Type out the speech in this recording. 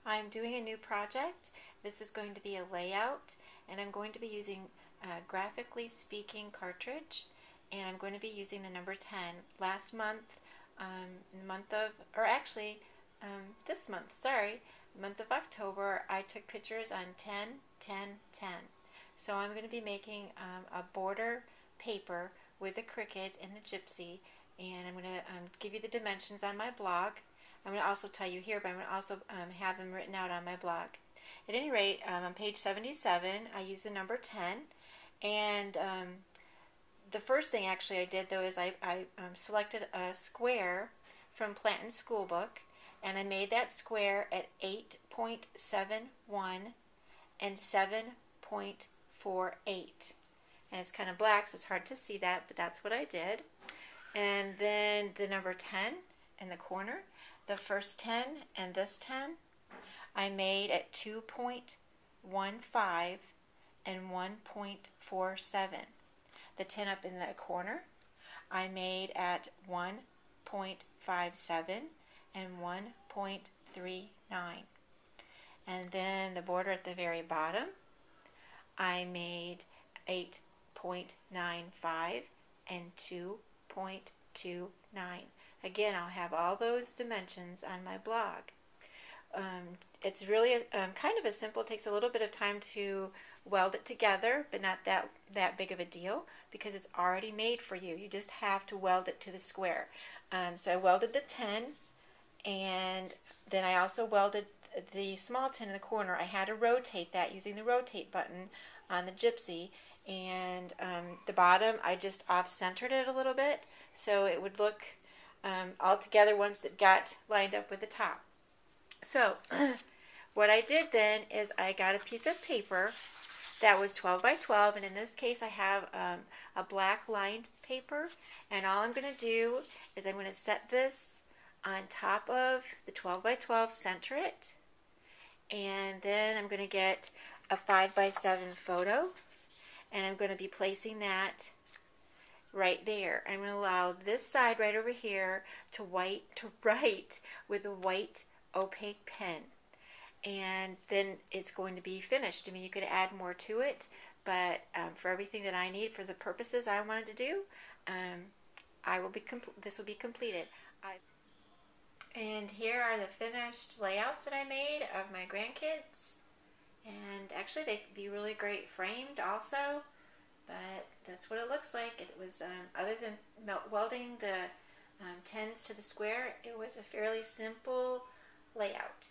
I'm doing a new project. This is going to be a layout, and I'm going to be using Graphically Speaking cartridge, and I'm going to be using the number 10. Last month, this month, the month of October, I took pictures on 10, 10, 10. So I'm going to be making a border paper with the Cricut and the Gypsy, and I'm going to give you the dimensions on my blog. I'm going to also tell you here, but I'm going to also have them written out on my blog. At any rate, on page 77, I use the number 10, and the first thing actually I did though is I selected a square from Plantin's school book, and I made that square at 8.71 and 7.48. And it's kind of black, so it's hard to see that, but that's what I did. And then the number 10 in the corner, the first 10 and this 10, I made at 2.15 and 1.47. The 10 up in the corner, I made at 1.57 and 1.39. And then the border at the very bottom, I made 8.95 and 2.29. Again, I'll have all those dimensions on my blog. It's really kind of a simple, it takes a little bit of time to weld it together, but not that big of a deal because it's already made for you. You just have to weld it to the square. So I welded the 10, and then I also welded the small 10 in the corner. I had to rotate that using the rotate button on the Gypsy, and the bottom I just off-centered it a little bit so it would look all together once it got lined up with the top. So what I did then is I got a piece of paper that was 12 by 12, and in this case I have a black lined paper, and all I'm going to do is I'm going to set this on top of the 12 by 12, center it, and then I'm going to get a 5 by 7 photo, and I'm going to be placing that right there. I'm going to allow this side right over here to write with a white opaque pen, and then it's going to be finished. I mean, you could add more to it, but for everything that I need for the purposes I wanted to do, this will be completed. And here are the finished layouts that I made of my grandkids. And actually they could be really great framed also, but that's what it looks like. It was, other than welding the 10s to the square, it was a fairly simple layout.